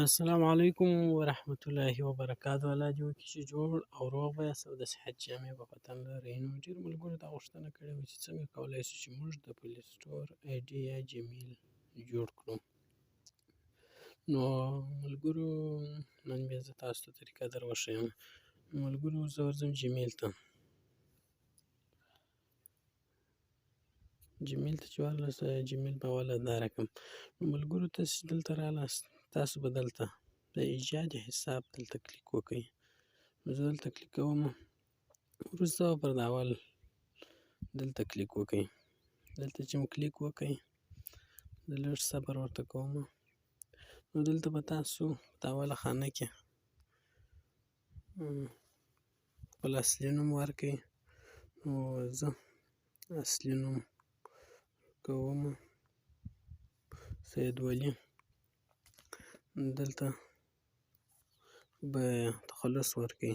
السلام علیکم ورحمت الله وبرکاته. الله دې وکړي چې جوړ او روغ به یاست او د صحت جامې به په تن لرئ. نو ډېرو ملګرو دا غوښتنه کړې وه چې څنګه کولی شو چې موږ د پلې سټور آی ډي یا جیمیل جوړ کړو. نو ملګرو نن بیا زه تاسو ته طریقه در وښیم. ملګرو زه ورځم جیمیل ته. جیمیل ته چې ورغلاست جیمیل به اوله دا رقم. نو ملګرو تاسې دلته راغلاست، تاسو به دلته د ایجاد حساب دلته کلیک وکړئ. نو زه دلته کلیک کوم، وروسته به پر د اول دلته کلیک وکړئ. دلته چې مو کلیک وکړئ زه لږ صبر ورته کوم. نو دلته به تاسو په اوله خانه کې خپل اصلي نوم ورکړئ. نو زه اصلي نوم کوم سید ولي. دلته به تخلص ورکړئ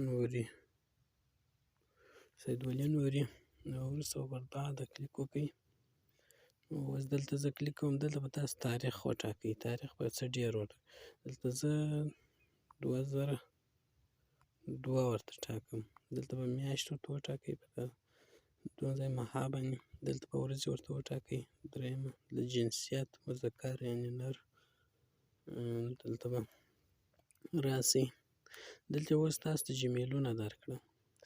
نوري، سید ولي نوري. نو وروسته به پر بعد کلیک وکړئ. اوس دلته زه کلیک کوم، دلته به تاسو تاریخ وټاکئ. تاریخ باید څه ډېر وټاکئ. دلته زه 2002 ورته ټاکم. دلته به میاشت ورته وټاکئ په دویم ځای مها باندې. دلته به ورځې ورته وټاکئ. درېیمه د جنسیت مذکر یعنې نر. دلته به راسئ. دلته اوس تاسو ته جیمیلونه درکړم.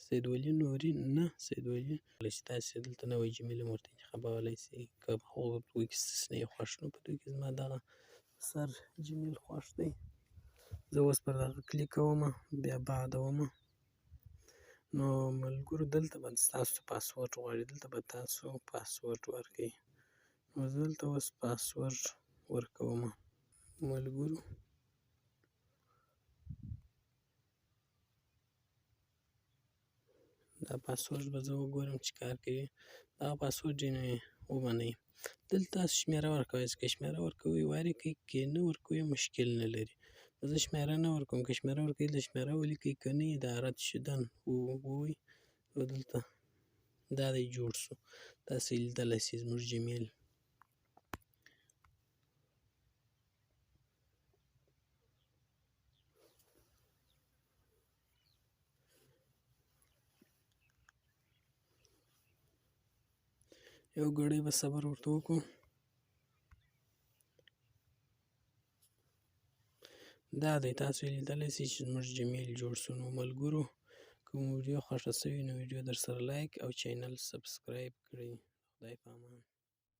سید ولي نوري نه سید ولي چې تاسې دلته نوی جیمیل هم ورته انتخابولی شئ. که په هغو دوو کې استثنایي خوښ نو په دوی کې زما دغه سر جیمیل خوښ دی. زه اوس پر هغه کلیک کوم، بیا بعدومه. نو ملګرو دلته به ستاسو پاسورډ غواړي، دلته به تاسو پاسورډ ورکړئ. نو زه دلته اوس پاسورډ ورکوم. ملګرو دا پاسورډ به زه وګورم چې کار کوي. دغه پاسورډ یې ومنئ. دلته تاسو شمېره ورکوئ. که شمېره ورکوئ وارې کوئ، که یې نه ورکوئ مشکل نه لري. زه شمېره نه ورکوم. که شمېره ورکوئ دلته شمېره ولیکئ، که نه یې دا رد شدن ووایئ. او دلته دا دی جوړ شو. تاسې لیدلی شئ زموږ جیمیل. یو ګړی به صبر ورته وکړو. دا دی تاسو یې لیدلی شئ چې زموږ جیمیل جوړ شو. نو ملګرو که مو ویډیو خوښه شوې نو ویډیو در سره لایک او چینل سبسکرایب کړئ. خدای په امان.